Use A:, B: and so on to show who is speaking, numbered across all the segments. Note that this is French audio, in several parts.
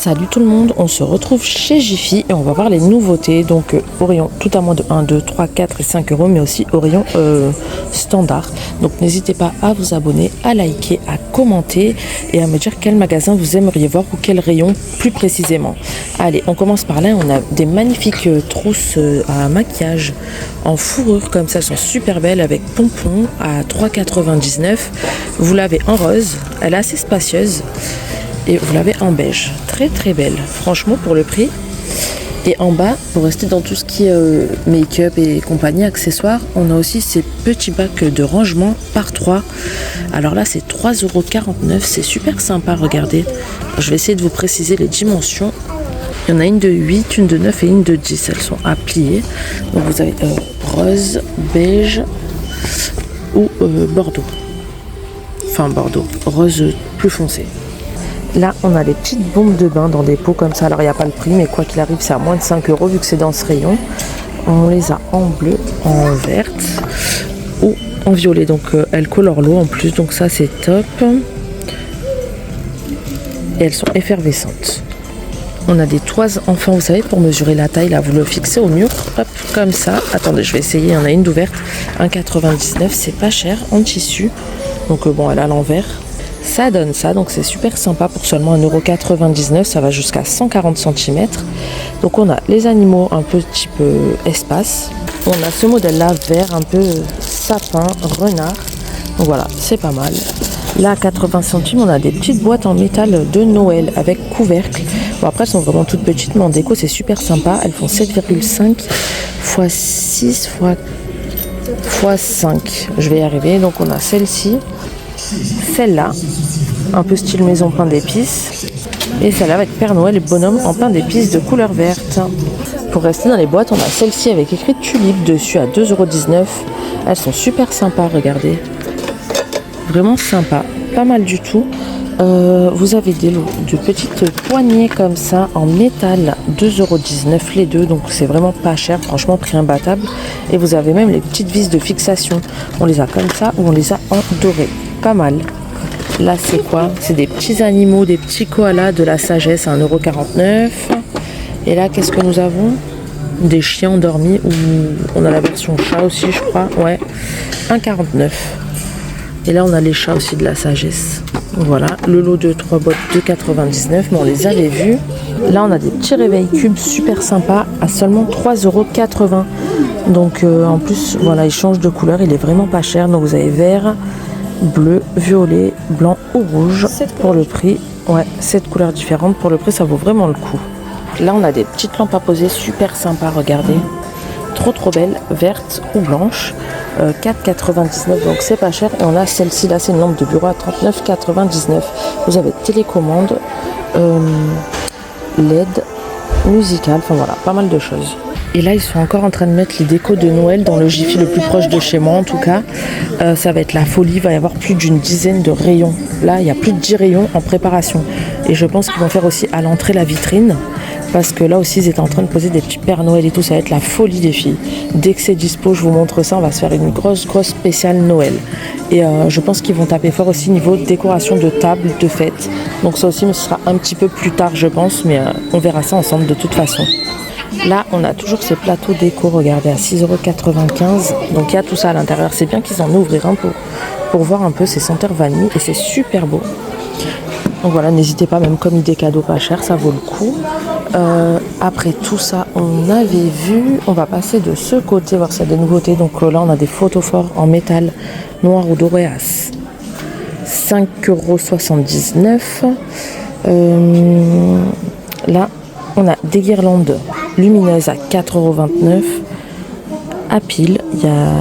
A: Salut tout le monde, on se retrouve chez Jiffy et on va voir les nouveautés. Donc au rayon tout à moins de 1, 2, 3, 4 et 5 euros, mais aussi au rayon standard. Donc n'hésitez pas à vous abonner, à liker, à commenter et à me dire quel magasin vous aimeriez voir ou quel rayon plus précisément. Allez, on commence par là. On a des magnifiques trousses à maquillage en fourrure comme ça, elles sont super belles avec pompons à 3,99 €. Vous l'avez en rose, elle est assez spacieuse. Et vous l'avez en beige, très très belle, franchement pour le prix. Et en bas, pour rester dans tout ce qui est make-up et compagnie, accessoires, on a aussi ces petits bacs de rangement par 3. Alors là, c'est 3,49 €, c'est super sympa, regardez. Je vais essayer de vous préciser les dimensions. Il y en a une de 8, une de 9 et une de 10, elles sont à plier. Donc vous avez rose, beige ou bordeaux. Enfin bordeaux, rose plus foncé. Là, on a des petites bombes de bain dans des pots comme ça. Alors, il n'y a pas le prix, mais quoi qu'il arrive, c'est à moins de 5 € vu que c'est dans ce rayon. On les a en bleu, en verte ou en violet. Donc, elles colorent l'eau en plus. Donc, ça, c'est top. Et elles sont effervescentes. On a des toises enfants, vous savez, pour mesurer la taille. Là, vous le fixez au mur. Hop, comme ça. Attendez, je vais essayer. Il y en a une d'ouverte. 1,99 €. C'est pas cher, en tissu. Donc, bon, elle a l'envers. Ça donne ça, donc c'est super sympa pour seulement 1,99 €, ça va jusqu'à 140 cm. Donc on a les animaux un peu type espace. On a ce modèle-là vert, un peu sapin, renard. Donc voilà, c'est pas mal. Là, à 80 centimes, on a des petites boîtes en métal de Noël avec couvercle. Bon, après, elles sont vraiment toutes petites, mais en déco, c'est super sympa. Elles font 7,5 x 6 x 5. Je vais y arriver. Donc on a celle-ci. Celle-là, un peu style maison pain d'épices. Et celle-là avec Père Noël et bonhomme en pain d'épices de couleur verte. Pour rester dans les boîtes, on a celle-ci avec écrit tulipe dessus à 2,19 €. Elles sont super sympas, regardez. Vraiment sympa, pas mal du tout. Vous avez des lots de petites poignées comme ça en métal, 2,19 € les deux, donc c'est vraiment pas cher, franchement prix imbattable. Et vous avez même les petites vis de fixation, on les a comme ça ou on les a en doré, pas mal. Là c'est quoi? C'est des petits animaux, des petits koalas de la sagesse à 1,49 €. Et là qu'est-ce que nous avons? Des chiens endormis, ou on a la version chat aussi je crois, ouais, 1,49 €. Et là on a les chats aussi de la sagesse. Voilà, le lot de 3 boîtes de 2,99 €, mais on les avait vus. Là, on a des petits réveils cubes super sympas à seulement 3,80 €. Donc, en plus, voilà, il change de couleur, il est vraiment pas cher. Donc, vous avez vert, bleu, violet, blanc ou rouge pour le prix. Ouais, 7 couleurs différentes. Pour le prix, ça vaut vraiment le coup. Là, on a des petites lampes à poser super sympas, regardez. Trop belle, verte ou blanche, 4,99 €, donc c'est pas cher. Et on a celle-ci là, c'est une lampe de bureau à 39,99 €. Vous avez télécommande, LED, musicale, enfin voilà, pas mal de choses. Et là, ils sont encore en train de mettre les décos de Noël dans le Jiffy le plus proche de chez moi en tout cas. Ça va être la folie, il va y avoir plus d'une dizaine de rayons. Là, il y a plus de 10 rayons en préparation. Et je pense qu'ils vont faire aussi à l'entrée la vitrine. Parce que là aussi, ils étaient en train de poser des petits Pères Noël et tout. Ça va être la folie des filles. Dès que c'est dispo, je vous montre ça. On va se faire une grosse spéciale Noël. Et je pense qu'ils vont taper fort aussi niveau décoration de table, de fête. Donc ça aussi, mais ce sera un petit peu plus tard, je pense. Mais on verra ça ensemble de toute façon. Là, on a toujours ces plateaux déco, regardez, à 6,95 €. Donc il y a tout ça à l'intérieur. C'est bien qu'ils en ouvrent un pour voir un peu ces senteurs vanille. Et c'est super beau. Donc voilà, n'hésitez pas, même comme idée cadeau pas cher, ça vaut le coup. Après tout ça, on avait vu, on va passer de ce côté, voir s'il y a des nouveautés. Donc là, on a des photophores en métal noir ou doré à 5,79 €. Là, on a des guirlandes lumineuses à 4,29 €. À pile, il y a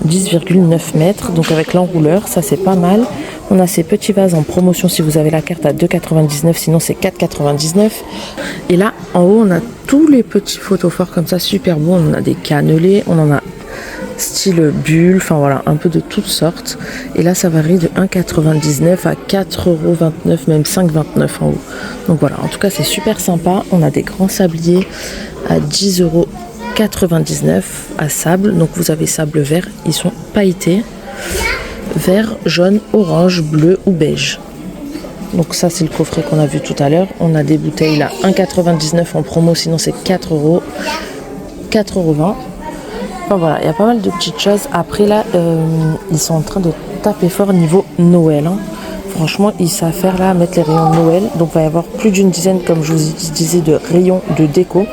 A: 10,9 mètres, donc avec l'enrouleur, ça c'est pas mal. On a ces petits vases en promotion si vous avez la carte à 2,99 €, sinon c'est 4,99 €. Et là, en haut, on a tous les petits photophores comme ça, super beaux. On en a des cannelés, on en a style bulle, enfin voilà, un peu de toutes sortes. Et là, ça varie de 1,99 € à 4,29 €, même 5,29 € en haut. Donc voilà, en tout cas, c'est super sympa. On a des grands sabliers à 10,99 € à sable. Donc vous avez sable vert, ils sont pailletés. Vert, jaune, orange, bleu ou beige. Donc ça c'est le coffret qu'on a vu tout à l'heure. On a des bouteilles là 1,99 en promo, sinon c'est 4 euros, 4,20 €. Enfin voilà, il y a pas mal de petites choses. Après là, ils sont en train de taper fort niveau Noël. Hein. Franchement, ils savent faire là, mettre les rayons de Noël. Donc il va y avoir plus d'une dizaine, comme je vous disais, de rayons de déco.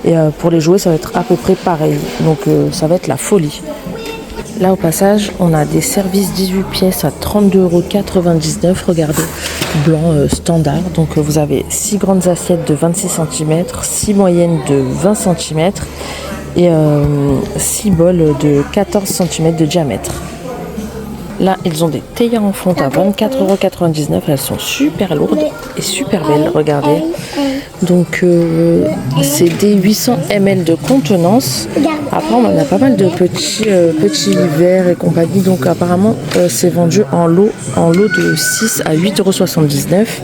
A: Et pour les jouets, ça va être à peu près pareil. Donc ça va être la folie. Là au passage, on a des services 18 pièces à 32,99 €. Regardez, blanc standard. Donc vous avez 6 grandes assiettes de 26 cm, 6 moyennes de 20 cm et 6 bols de 14 cm de diamètre. Là, ils ont des théières en fonte à 24,99 €. Elles sont super lourdes et super belles, regardez. Donc, c'est des 800 ml de contenance. Après, on a pas mal de petits verres et compagnie. Donc, apparemment, c'est vendu en lot de 6 à 8,79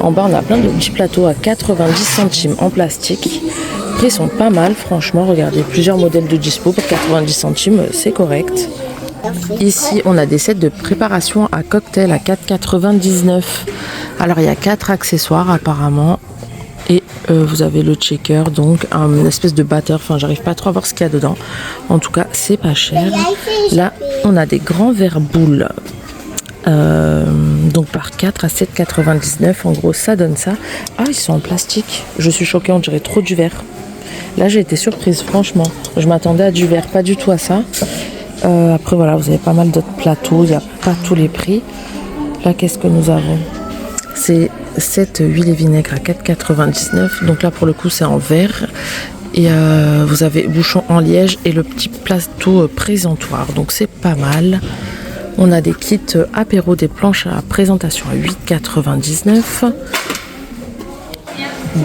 A: €. En bas, on a plein de petits plateaux à 90 centimes en plastique. Les prix sont pas mal, franchement. Regardez, plusieurs modèles de dispo pour 90 centimes, c'est correct. Ici, on a des sets de préparation à cocktail à 4,99 €. Alors, il y a 4 accessoires apparemment. Et vous avez le shaker, donc une espèce de batteur. Enfin, j'arrive pas trop à voir ce qu'il y a dedans. En tout cas, c'est pas cher. Là, on a des grands verres boules. Donc par 4 à 7,99 €. En gros, ça donne ça. Ah, ils sont en plastique. Je suis choquée, on dirait trop du verre. Là, j'ai été surprise, franchement. Je m'attendais à du verre, pas du tout à ça. Après voilà, vous avez pas mal d'autres plateaux, il n'y a pas tous les prix. Là, qu'est-ce que nous avons? C'est 7 huiles et vinaigre à 4,99 €. Donc là, pour le coup, c'est en verre. Et vous avez bouchon en liège et le petit plateau présentoir. Donc c'est pas mal. On a des kits apéro, des planches à présentation à 8,99 €.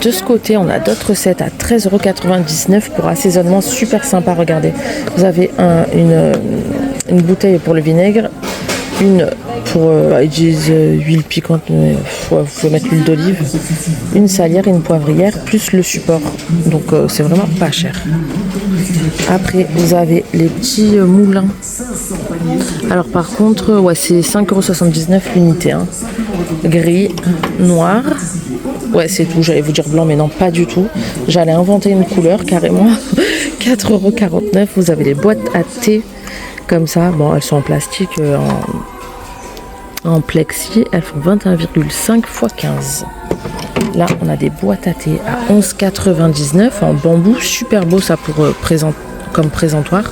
A: De ce côté, on a d'autres sets à 13,99 € pour assaisonnement super sympa. Regardez, vous avez une bouteille pour le vinaigre, une pour ils disent huile piquante, mais vous pouvez mettre l'huile d'olive, une salière et une poivrière, plus le support. Donc c'est vraiment pas cher. Après, vous avez les petits moulins. Alors par contre, ouais, c'est 5,79 € l'unité. Hein. Gris, noir. Ouais, c'est tout. J'allais vous dire blanc, mais non, pas du tout. J'allais inventer une couleur carrément. 4,49 €. Vous avez les boîtes à thé comme ça. Bon, elles sont en plastique, en plexi. Elles font 21,5 x 15. Là, on a des boîtes à thé à 11,99 € en bambou. Super beau ça pour comme présentoir.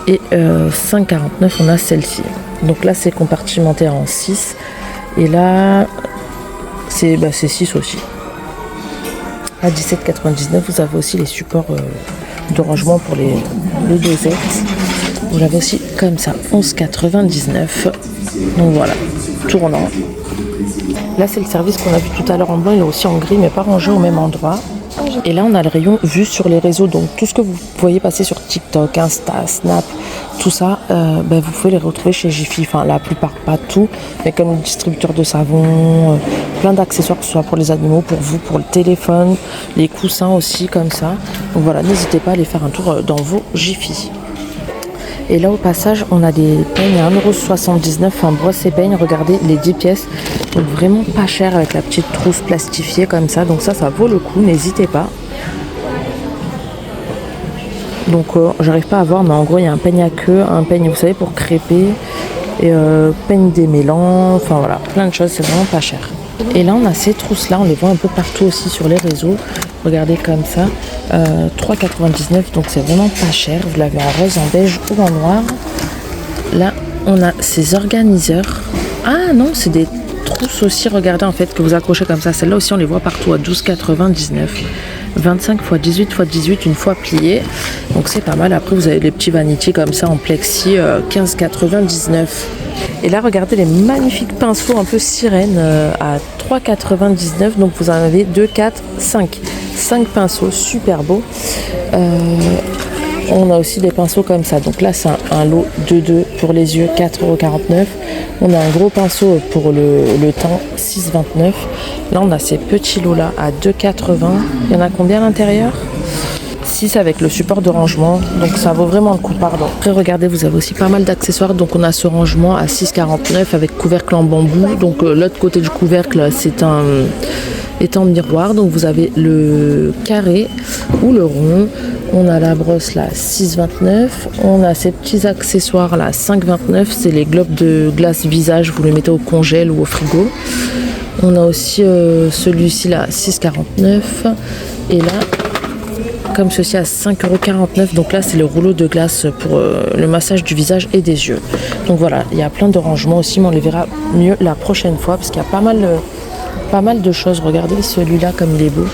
A: Et 5,49 € on a celle-ci. Donc là, c'est compartimenté en 6. Et là, c'est 6 aussi. À 17,99 €, vous avez aussi les supports de rangement pour les dosettes. Vous l'avez aussi comme ça, 11,99 €. Donc voilà, tournant. Là, c'est le service qu'on a vu tout à l'heure en blanc. Il est aussi en gris, mais pas rangé au même endroit. Et là, on a le rayon vu sur les réseaux. Donc, tout ce que vous voyez passer sur TikTok, Insta, Snap, tout ça, vous pouvez les retrouver chez Jiffy. Enfin, la plupart, pas tout, mais comme le distributeur de savon, plein d'accessoires, que ce soit pour les animaux, pour vous, pour le téléphone, les coussins aussi, comme ça. Donc voilà, n'hésitez pas à aller faire un tour dans vos Jiffy. Et là, au passage, on a des peignes à 1,79 € en brosse et peigne. Regardez, les 10 pièces. Donc vraiment pas cher avec la petite trousse plastifiée comme ça. Donc ça vaut le coup, n'hésitez pas. Donc j'arrive pas à voir, mais en gros, il y a un peigne à queue, un peigne, vous savez, pour crêper. Et peigne démêlant. Enfin voilà, plein de choses, c'est vraiment pas cher. Et là, on a ces trousses-là, on les voit un peu partout aussi sur les réseaux. Regardez comme ça, 3,99 €, donc c'est vraiment pas cher. Vous l'avez en rose, en beige ou en noir. Là, on a ces organiseurs. Ah non, c'est des trousses aussi, regardez en fait, que vous accrochez comme ça. Celles-là aussi, on les voit partout à 12,99 €. 25 x 18 x 18, une fois plié. Donc c'est pas mal. Après, vous avez les petits vanity comme ça en plexi, 15,99 €. Et là, regardez les magnifiques pinceaux un peu sirène à 3,99 €. Donc vous en avez 2, 4, 5. 5 pinceaux, super beaux. On a aussi des pinceaux comme ça. Donc là, c'est un lot de 2 pour les yeux, 4,49 €. On a un gros pinceau pour le teint, 6,29 €. Là, on a ces petits lots-là à 2,80 €. Il y en a combien à l'intérieur? 6 avec le support de rangement, donc ça vaut vraiment le coup, pardon. Après regardez, vous avez aussi pas mal d'accessoires, donc on a ce rangement à 6,49 avec couvercle en bambou, donc l'autre côté du couvercle c'est un étang miroir, donc vous avez le carré ou le rond. On a la brosse là 6,29, on a ces petits accessoires là 5,29, c'est les globes de glace visage, vous le mettez au congèle ou au frigo. On a aussi celui-ci là 6,49 et là comme ceci à 5,49 €. Donc là c'est le rouleau de glace pour le massage du visage et des yeux. Donc voilà, il y a plein de rangements aussi, mais on les verra mieux la prochaine fois parce qu'il y a pas mal de choses. Regardez celui-là comme il est beau,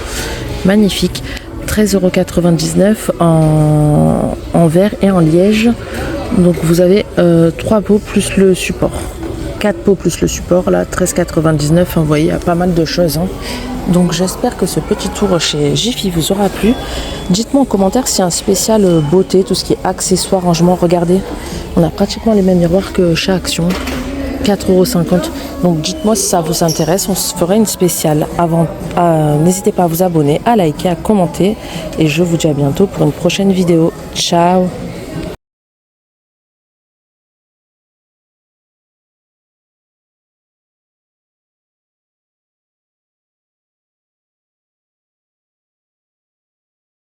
A: magnifique. 13,99 € en verre et en liège. Donc vous avez 3 pots plus le support. 4 pots plus le support, là 13,99 €. Vous voyez, il y a pas mal de choses. Donc j'espère que ce petit tour chez Jiffy vous aura plu. Dites-moi en commentaire s'il y a un spécial beauté, tout ce qui est accessoires, rangement. Regardez, on a pratiquement les mêmes miroirs que chez Action. 4,50 €. Donc dites-moi si ça vous intéresse, on se ferait une spéciale. N'hésitez pas à vous abonner, à liker, à commenter. Et je vous dis à bientôt pour une prochaine vidéo. Ciao!